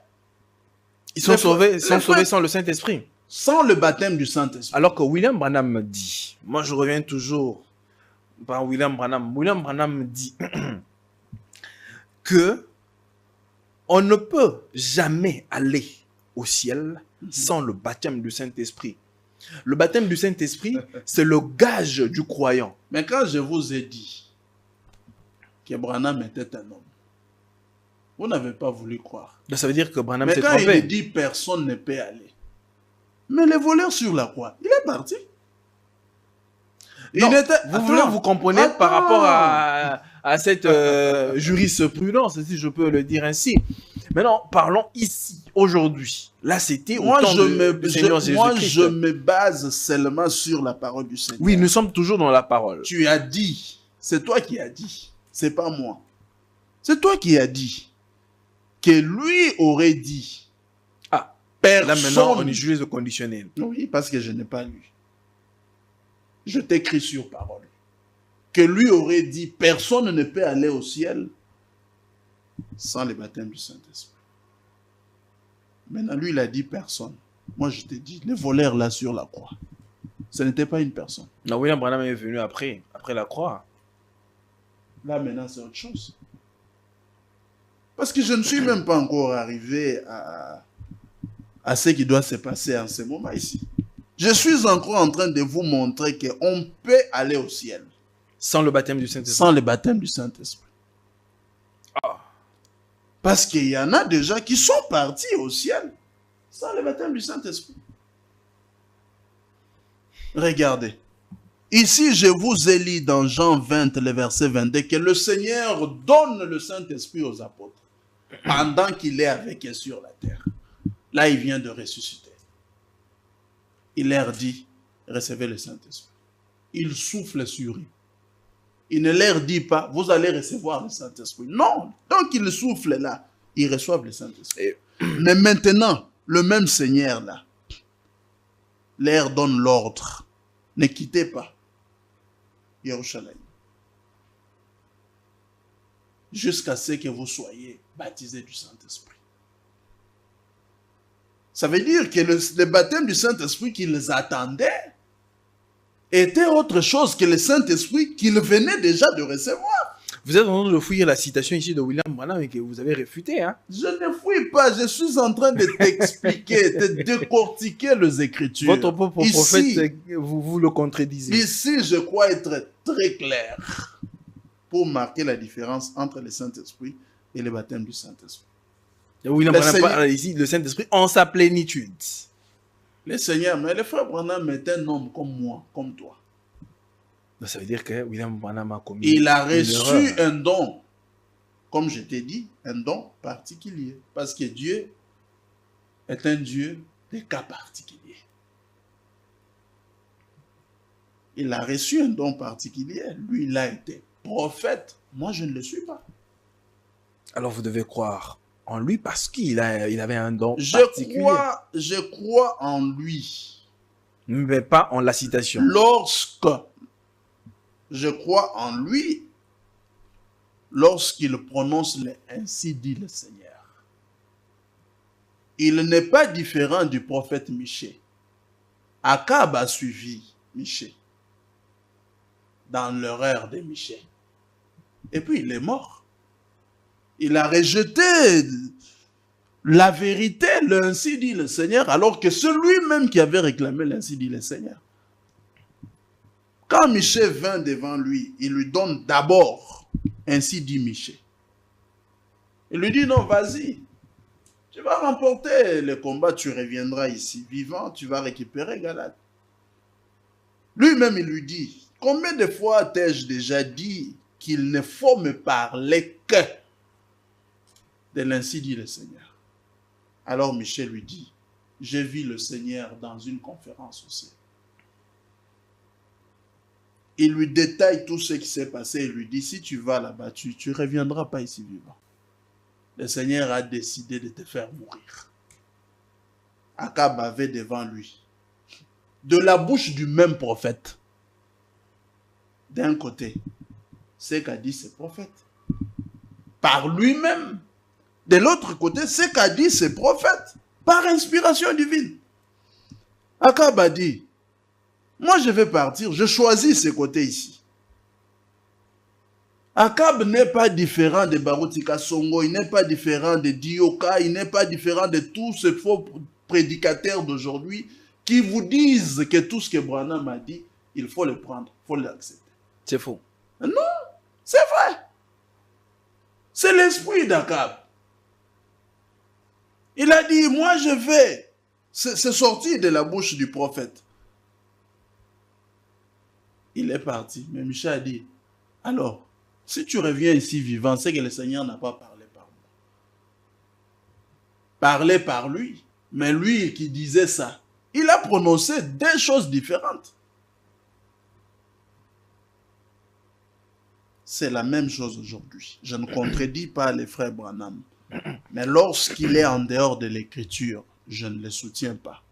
Ils sont sauvés sans le Saint-Esprit. Sans le baptême du Saint-Esprit. Alors que William Branham dit, moi je reviens toujours par William Branham dit que on ne peut jamais aller au ciel sans le baptême du Saint-Esprit. Le baptême du Saint-Esprit, c'est le gage du croyant. Mais quand je vous ai dit que Branham était un homme, vous n'avez pas voulu croire. Ça veut dire que Branham s'est trompé. Mais quand il dit personne ne peut aller, mais le voleur sur la croix, il est parti. Non, vous comprenez par rapport à cette jurisprudence, si je peux le dire ainsi. Maintenant, parlons ici, aujourd'hui. Là, c'était au temps du Seigneur Jésus-Christ. Moi, je me base seulement sur la parole du Seigneur. Oui, nous sommes toujours dans la parole. Tu as dit, c'est toi qui as dit, c'est pas moi. C'est toi qui as dit que lui aurait dit. Personne. Là, maintenant, on utilise le conditionnel. Oui, parce que je n'ai pas lu. Je t'écris sur parole. Que lui aurait dit, personne ne peut aller au ciel sans le baptême du Saint-Esprit. Maintenant, lui, il a dit personne. Moi, je t'ai dit, les voleurs là sur la croix, ce n'était pas une personne. Non, William Branham est venu après la croix. Là, maintenant, c'est autre chose. Parce que je ne suis même pas encore arrivé à ce qui doit se passer en ce moment ici. Je suis encore en train de vous montrer qu'on peut aller au ciel. Sans le baptême du Saint-Esprit. Sans le baptême du Saint-Esprit. Ah. Parce qu'il y en a déjà qui sont partis au ciel sans le baptême du Saint-Esprit. Regardez. Ici, je vous ai lu dans Jean 20, le verset 22, que le Seigneur donne le Saint-Esprit aux apôtres pendant qu'il est avec eux sur la terre. Là, il vient de ressusciter. Il leur dit, recevez le Saint-Esprit. Il souffle sur eux. Il ne leur dit pas, vous allez recevoir le Saint-Esprit. Non, tant qu'il souffle là, ils reçoivent le Saint-Esprit. Mais maintenant, le même Seigneur là, leur donne l'ordre. Ne quittez pas Jérusalem jusqu'à ce que vous soyez baptisés du Saint-Esprit. Ça veut dire que le baptême du Saint-Esprit qu'ils attendaient était autre chose que le Saint-Esprit qu'ils venaient déjà de recevoir. Vous êtes en train de fouiller la citation ici de William Branham et que vous avez réfuté, hein? Je ne fouille pas, je suis en train de t'expliquer, de décortiquer les Écritures. Votre propre prophète, vous le contredisez. Ici, je crois être très clair pour marquer la différence entre le Saint-Esprit et le baptême du Saint-Esprit. William Branham parle ici de Saint-Esprit en sa plénitude. Le Seigneur, mais le frère Branham est un homme comme moi, comme toi. Donc ça veut dire que William Branham a commis il a reçu un don, comme je t'ai dit, un don particulier. Parce que Dieu est un Dieu de cas particuliers. Il a reçu un don particulier. Lui, il a été prophète. Moi, je ne le suis pas. Alors vous devez croire en lui parce qu'il avait un don particulier. Je crois en lui. Mais pas en la citation. Lorsque je crois en lui, lorsqu'il prononce le ainsi dit le Seigneur. Il n'est pas différent du prophète Michée. Akab a suivi Michée dans l'erreur de Michée. Et puis il est mort. Il a rejeté la vérité, l'ainsi dit le Seigneur, alors que celui-même qui avait réclamé l'ainsi dit le Seigneur. Quand Michée vint devant lui, il lui donne d'abord, ainsi dit Michée. Il lui dit, non, vas-y, tu vas remporter le combat, tu reviendras ici vivant, tu vas récupérer Galate. Lui-même, il lui dit, combien de fois t'ai-je déjà dit qu'il ne faut me parler que de l'ainsi dit le Seigneur. Alors Michée lui dit, j'ai vu le Seigneur dans une conférence aussi. Il lui détaille tout ce qui s'est passé. Il lui dit, si tu vas là-bas, tu ne reviendras pas ici vivant. Le Seigneur a décidé de te faire mourir. Akab avait devant lui, de la bouche du même prophète, d'un côté, ce qu'a dit ce prophète, par lui-même. De l'autre côté, ce qu'a dit ce prophète, par inspiration divine. Akab a dit, moi, je vais partir. Je choisis ce côté ici. Akab n'est pas différent de Barutika Songo. Il n'est pas différent de Dioka. Il n'est pas différent de tous ces faux prédicateurs d'aujourd'hui qui vous disent que tout ce que Branham a dit, il faut le prendre, il faut l'accepter. C'est faux. Non, c'est vrai. C'est l'esprit d'Akab. Il a dit, moi je vais. C'est sorti de la bouche du prophète. Il est parti. Mais Michée a dit, alors, si tu reviens ici vivant, c'est que le Seigneur n'a pas parlé par moi. Parlé par lui. Mais lui qui disait ça, il a prononcé deux choses différentes. C'est la même chose aujourd'hui. Je ne contredis pas les frères Branham. Mais lorsqu'il est en dehors de l'écriture, je ne le soutiens pas.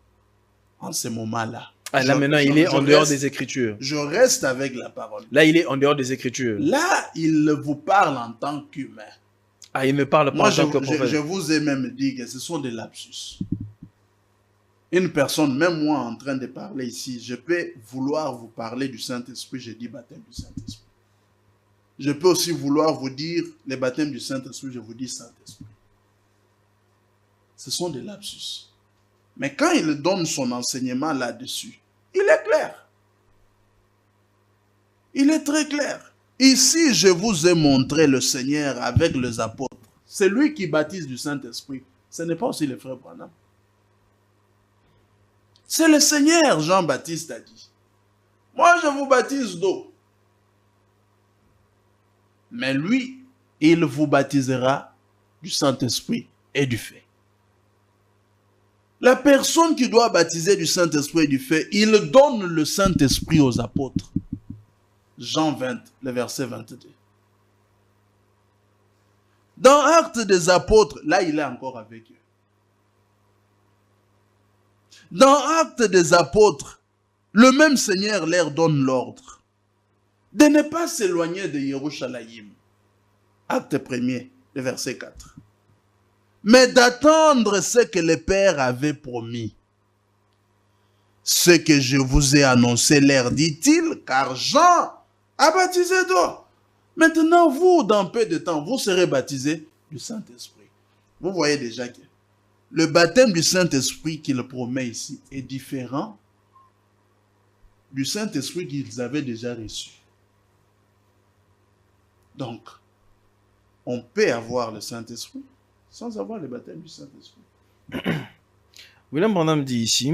En ce moment-là. Ah, là, maintenant, il est en dehors des Écritures. Je reste avec la parole. Là, il est en dehors des Écritures. Là, il vous parle en tant qu'humain. Ah, il ne parle pas en tant que prophète. Je vous ai même dit que ce sont des lapsus. Une personne, même moi en train de parler ici, je peux vouloir vous parler du Saint-Esprit, je dis baptême du Saint-Esprit. Je peux aussi vouloir vous dire le baptême du Saint-Esprit, je vous dis Saint-Esprit. Ce sont des lapsus. Mais quand il donne son enseignement là-dessus, il est clair. Il est très clair. Ici, je vous ai montré le Seigneur avec les apôtres. C'est lui qui baptise du Saint-Esprit. Ce n'est pas aussi le frère Branham. C'est le Seigneur, Jean-Baptiste a dit. Moi, je vous baptise d'eau. Mais lui, il vous baptisera du Saint-Esprit et du feu. La personne qui doit baptiser du Saint-Esprit et du feu, il donne le Saint-Esprit aux apôtres. Jean 20, le verset 22. Dans Actes des apôtres, là, il est encore avec eux. Dans Actes des apôtres, le même Seigneur leur donne l'ordre de ne pas s'éloigner de Yerushalayim. Acte 1er, le verset 4. Mais d'attendre ce que le Père avait promis. Ce que je vous ai annoncé, leur dit-il, car Jean a baptisé d'eau. Maintenant, vous, dans peu de temps, vous serez baptisés du Saint-Esprit. Vous voyez déjà que le baptême du Saint-Esprit qu'il promet ici est différent du Saint-Esprit qu'ils avaient déjà reçu. Donc, on peut avoir le Saint-Esprit sans avoir le baptême du Saint-Esprit. William Branham dit ici,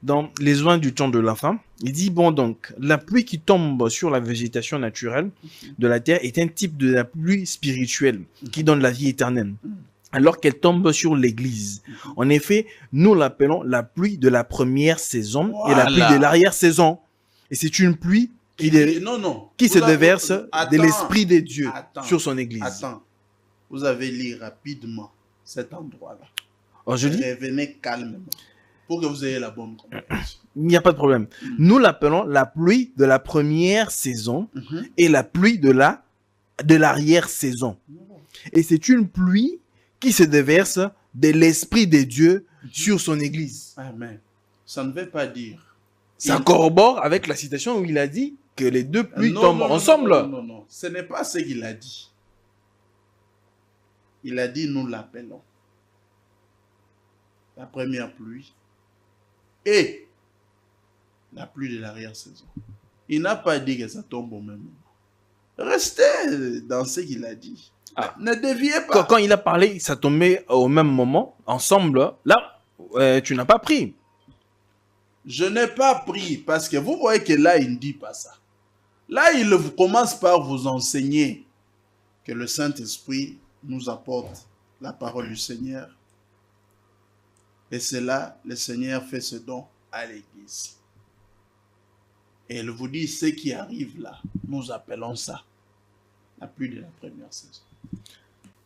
dans Les Oins du temps de la fin, il dit, bon donc, la pluie qui tombe sur la végétation naturelle de la terre est un type de la pluie spirituelle qui donne la vie éternelle, alors qu'elle tombe sur l'église. En effet, nous l'appelons la pluie de la première saison et la pluie de l'arrière-saison. Et c'est une pluie qui se déverse de l'Esprit de Dieu sur son église. Attends, vous avez lu rapidement cet endroit-là. Aujourd'hui, revenez calmement pour que vous ayez la bonne compréhension. Il n'y a pas de problème. Nous l'appelons la pluie de la première saison et la pluie de l'arrière-saison. Et c'est une pluie qui se déverse de l'Esprit de Dieu sur son église. Amen. Ça ne veut pas dire. Ça corrobore avec la citation où il a dit que les deux pluies tombent ensemble. Non. Ce n'est pas ce qu'il a dit. Il a dit nous l'appelons. La première pluie et la pluie de l'arrière-saison. Il n'a pas dit que ça tombe au même moment. Restez dans ce qu'il a dit. Ne déviez pas. Quand il a parlé, ça tombait au même moment, ensemble. Là, tu n'as pas pris. Je n'ai pas pris parce que vous voyez que là, il ne dit pas ça. Là, il commence par vous enseigner que le Saint-Esprit nous apporte la parole du Seigneur. Et c'est là, le Seigneur fait ce don à l'Église. Et il vous dit, ce qui arrive là, nous appelons ça la pluie de la première saison.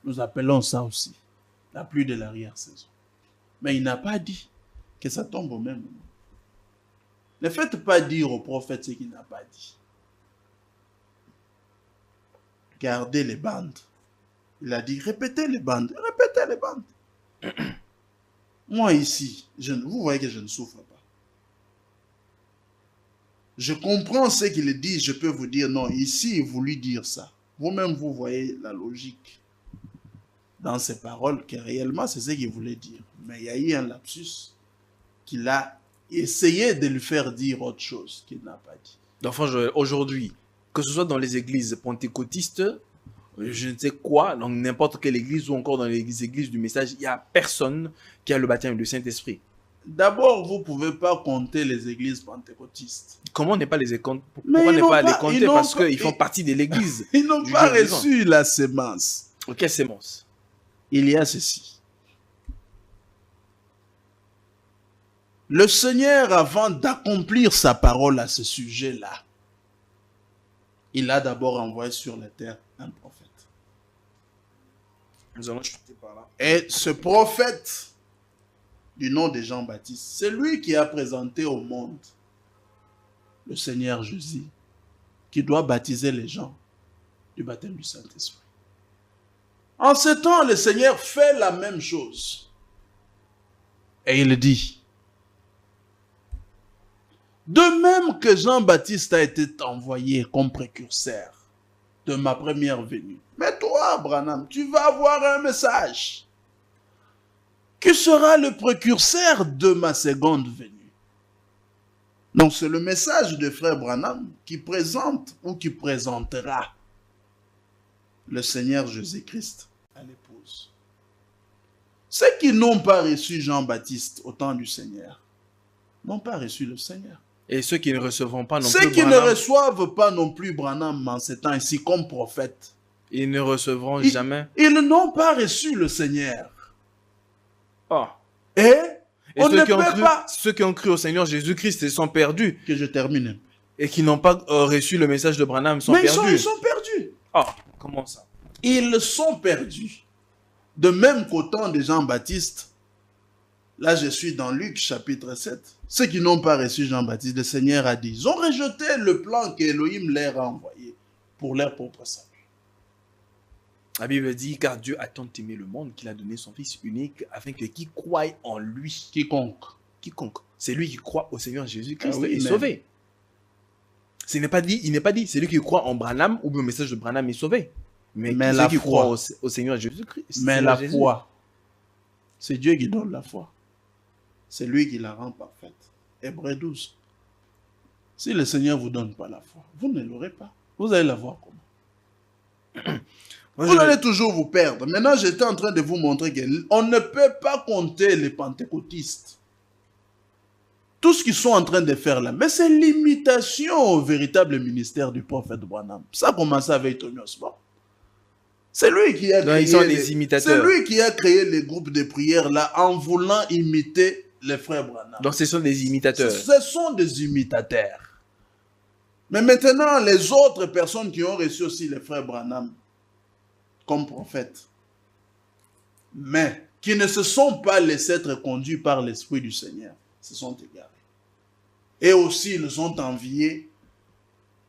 Nous appelons ça aussi la pluie de l'arrière-saison. Mais il n'a pas dit que ça tombe au même moment. Ne faites pas dire au prophète ce qu'il n'a pas dit. Gardez les bandes. Il a dit, répétez les bandes. Répétez les bandes. Moi ici, vous voyez que je ne souffre pas. Je comprends ce qu'il dit, je peux vous dire non, ici il voulait dire ça. Vous-même vous voyez la logique dans ces paroles que réellement c'est ce qu'il voulait dire. Mais il y a eu un lapsus qu'il a essayé de lui faire dire autre chose qu'il n'a pas dit. Donc aujourd'hui, que ce soit dans les églises pentecôtistes, je ne sais quoi, dans n'importe quelle église ou encore dans les églises du message, il n'y a personne qui a le baptême du Saint-Esprit. D'abord, vous ne pouvez pas compter les églises pentecôtistes. Comment ne pas les compter? Pourquoi ne pas les compter? Parce qu'ils font partie de l'église. Ils n'ont pas reçu la sémence. Quelle sémence? Il y a ceci. Le Seigneur, avant d'accomplir sa parole à ce sujet-là, il a d'abord envoyé sur la terre un prophète. Nous allons chuter par là. Et ce prophète, du nom de Jean-Baptiste, c'est lui qui a présenté au monde le Seigneur Jésus, qui doit baptiser les gens du baptême du Saint-Esprit. En ce temps, le Seigneur fait la même chose. Et il dit, de même que Jean-Baptiste a été envoyé comme précurseur de ma première venue, mais toi, Branham, tu vas avoir un message qui sera le précurseur de ma seconde venue. Donc c'est le message de frère Branham qui présente ou qui présentera le Seigneur Jésus-Christ à l'épouse. Ceux qui n'ont pas reçu Jean-Baptiste au temps du Seigneur n'ont pas reçu le Seigneur. Et ceux qui ne recevront pas non Ceux plus qui ne Branham, reçoivent pas non plus Branham en ces temps ici comme prophète, ils ne recevront ils, jamais. ils n'ont pas reçu le Seigneur. Oh. Et Et on ceux ne qui ont peut cru, pas... ceux qui ont cru au Seigneur Jésus-Christ, ils sont perdus. Que je termine un peu. Et qui n'ont pas reçu le message de Branham sont Mais perdus. ils sont perdus. Oh, comment ça? Ils sont perdus. De même qu'au temps de Jean-Baptiste, là je suis dans Luc chapitre 7, ceux qui n'ont pas reçu Jean-Baptiste, le Seigneur a dit, ils ont rejeté le plan qu'Élohim leur a envoyé pour leur propre salut. La Bible dit, car Dieu a tant aimé le monde qu'il a donné son Fils unique afin que qui croit en lui, quiconque, c'est lui qui croit au Seigneur Jésus-Christ est sauvé. Il n'est pas dit, c'est lui qui croit en Branham ou au message de Branham est sauvé. Mais celui qui croit au Seigneur Jésus-Christ. Mais la foi, c'est Dieu qui donne la foi. C'est lui qui la rend parfaite. Hébreux 12. Si le Seigneur ne vous donne pas la foi, vous ne l'aurez pas. Vous allez la voir comment? Vous allez toujours vous perdre. Maintenant, j'étais en train de vous montrer qu'on ne peut pas compter les pentecôtistes. Tout ce qu'ils sont en train de faire là, mais c'est l'imitation au véritable ministère du prophète Branham. Ça a commencé avec Tony Osborne. C'est lui qui a créé. Ils sont des imitateurs. C'est lui qui a créé les groupes de prière là en voulant imiter les frères Branham. Donc ce sont des imitateurs. Ce sont des imitateurs. Mais maintenant, les autres personnes qui ont reçu aussi les frères Branham comme prophètes, mais qui ne se sont pas laissés être conduits par l'Esprit du Seigneur, se sont égarés. Et aussi, ils ont envié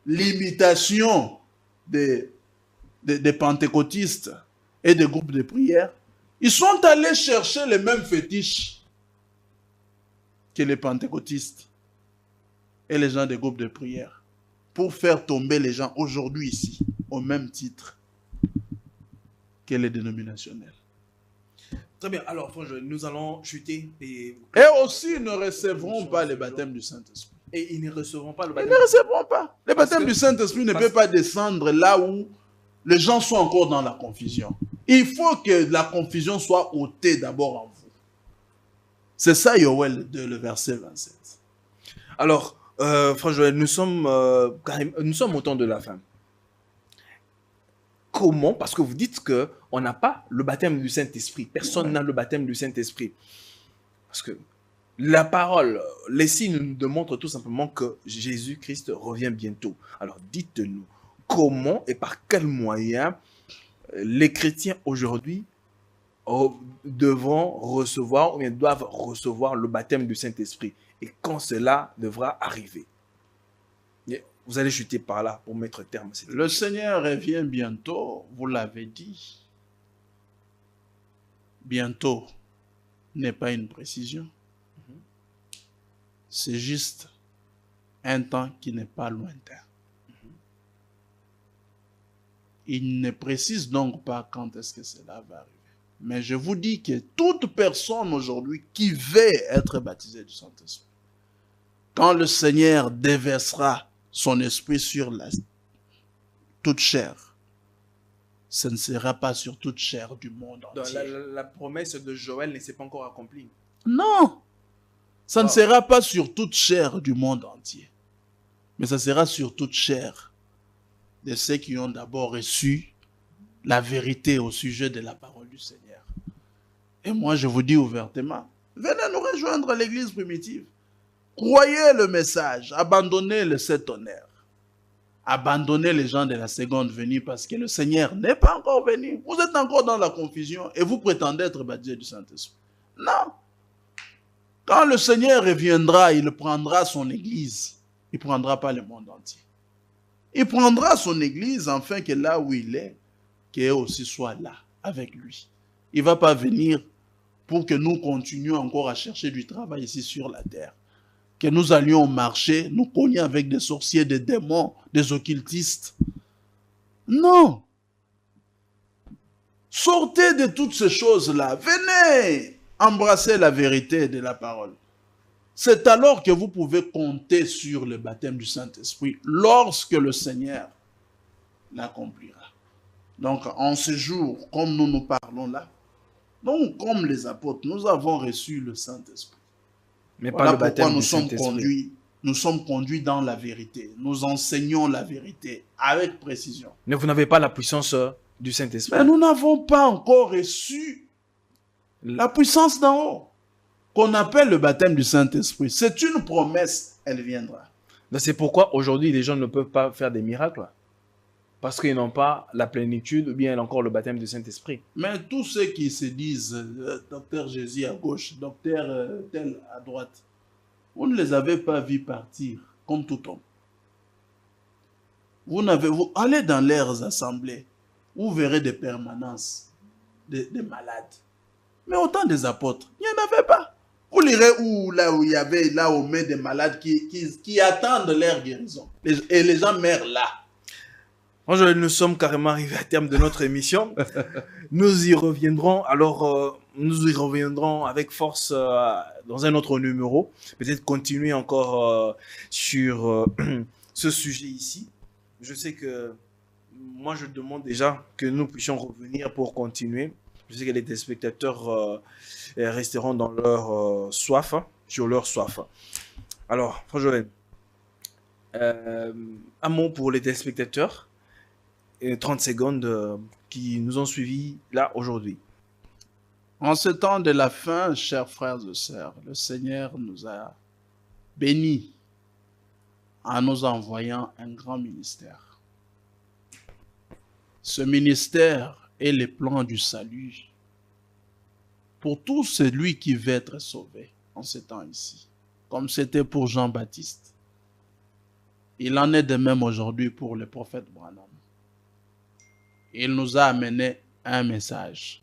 l'imitation des pentecôtistes et des groupes de prière. Ils sont allés chercher les mêmes fétiches que les pentecôtistes et les gens des groupes de prière pour faire tomber les gens aujourd'hui ici au même titre que les dénominationnels. Très bien, alors nous allons chuter et aussi ils ne recevront pas le baptême du Saint-Esprit. Et ils ne recevront pas le baptême. Ils ne recevront pas. Le baptême du Saint-Esprit ne peut pas descendre là où les gens sont encore dans la confusion. Il faut que la confusion soit ôtée d'abord en vous. C'est ça Yoël 2, le verset 27. Alors, Frère Joël, nous sommes au temps de la fin. Comment? Parce que vous dites qu'on n'a pas le baptême du Saint-Esprit. Personne n'a le baptême du Saint-Esprit. Parce que la parole, les signes nous démontrent tout simplement que Jésus-Christ revient bientôt. Alors dites-nous, comment et par quels moyens les chrétiens aujourd'hui doivent recevoir le baptême du Saint-Esprit et quand cela devra arriver? Vous allez chuter par là pour mettre terme à cette Le Seigneur revient bientôt, vous l'avez dit. Bientôt n'est pas une précision. C'est juste un temps qui n'est pas lointain. Il ne précise donc pas quand est-ce que cela va arriver. Mais je vous dis que toute personne aujourd'hui qui veut être baptisée du Saint-Esprit, quand le Seigneur déversera son esprit sur toute chair, ce ne sera pas sur toute chair du monde entier. La promesse de Joël ne s'est pas encore accomplie. Non, ça ne sera pas sur toute chair du monde entier, mais ça sera sur toute chair de ceux qui ont d'abord reçu la vérité au sujet de la parole du Seigneur. Et moi, je vous dis ouvertement, venez nous rejoindre à l'église primitive. Croyez le message, abandonnez le sept honneurs. Abandonnez les gens de la seconde venue parce que le Seigneur n'est pas encore venu. Vous êtes encore dans la confusion et vous prétendez être baptisé du Saint-Esprit. Non. Quand le Seigneur reviendra, il prendra son église. Il ne prendra pas le monde entier. Il prendra son église afin que là où il est, qu'elle aussi soit là avec lui. Il ne va pas venir pour que nous continuions encore à chercher du travail ici sur la terre. Que nous allions au marché, nous cognions avec des sorciers, des démons, des occultistes. Non. Sortez de toutes ces choses-là. Venez embrasser la vérité de la parole. C'est alors que vous pouvez compter sur le baptême du Saint-Esprit lorsque le Seigneur l'accomplira. Donc, en ce jour, comme nous parlons là, donc comme les apôtres, nous avons reçu le Saint-Esprit. Mais voilà pas le baptême pourquoi nous du sommes Saint-Esprit. conduits. nous sommes conduits dans la vérité. Nous enseignons la vérité avec précision. Mais vous n'avez pas la puissance du Saint-Esprit. Mais nous n'avons pas encore reçu la puissance d'en haut, qu'on appelle le baptême du Saint-Esprit. C'est une promesse, elle viendra. Donc c'est pourquoi aujourd'hui les gens ne peuvent pas faire des miracles. Parce qu'ils n'ont pas la plénitude ou bien encore le baptême du Saint-Esprit. Mais tous ceux qui se disent docteur Jésus à gauche, docteur tel à droite, vous ne les avez pas vus partir comme tout homme. Vous allez dans leurs assemblées, vous verrez des permanences, des malades. Mais autant des apôtres, il n'y en avait pas. Vous lirez là où il y avait, là où on met des malades qui attendent leur guérison. Et les gens meurent là. Bonjour, nous sommes carrément arrivés à terme de notre émission. Nous y reviendrons. Alors, nous y reviendrons avec force dans un autre numéro. Peut-être continuer encore sur ce sujet ici. Je sais que moi, je demande déjà que nous puissions revenir pour continuer. Je sais que les téléspectateurs resteront dans leur soif, sur leur soif. Alors, Joël, un mot pour les téléspectateurs. Et 30 secondes qui nous ont suivis là aujourd'hui. En ce temps de la fin, chers frères et sœurs, le Seigneur nous a bénis en nous envoyant un grand ministère. Ce ministère est le plan du salut pour tout celui qui veut être sauvé en ce temps ici, comme c'était pour Jean-Baptiste. Il en est de même aujourd'hui pour le prophète Branham. Il nous a amené un message.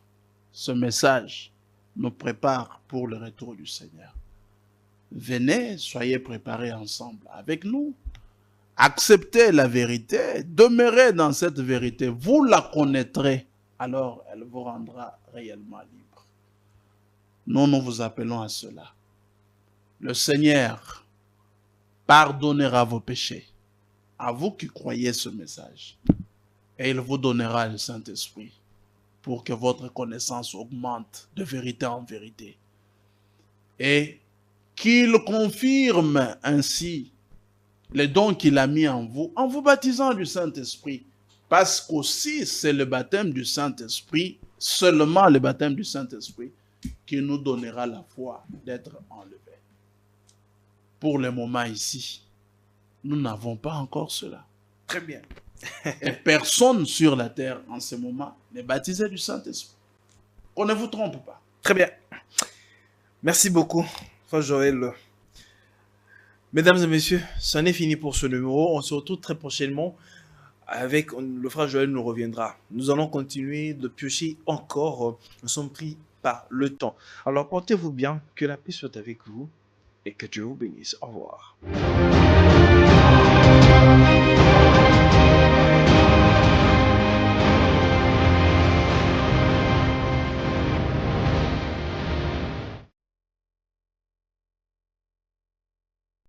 Ce message nous prépare pour le retour du Seigneur. Venez, soyez préparés ensemble avec nous. Acceptez la vérité, demeurez dans cette vérité. Vous la connaîtrez, alors elle vous rendra réellement libre. Nous vous appelons à cela. Le Seigneur pardonnera vos péchés, à vous qui croyez ce message. Et il vous donnera le Saint-Esprit pour que votre connaissance augmente de vérité en vérité. Et qu'il confirme ainsi les dons qu'il a mis en vous baptisant du Saint-Esprit. Parce qu'aussi, c'est le baptême du Saint-Esprit, seulement le baptême du Saint-Esprit, qui nous donnera la foi d'être enlevés. Pour le moment ici, nous n'avons pas encore cela. Très bien. Et personne sur la terre en ce moment n'est baptisé du Saint-Esprit. Qu'on ne vous trompe pas. Très bien. Merci beaucoup, Frère Joël. Mesdames et messieurs, ça n'est fini pour ce numéro. On se retrouve très prochainement avec le Frère Joël nous reviendra. Nous allons continuer de piocher encore. Nous sommes pris par le temps. Alors portez-vous bien, que la paix soit avec vous et que Dieu vous bénisse. Au revoir.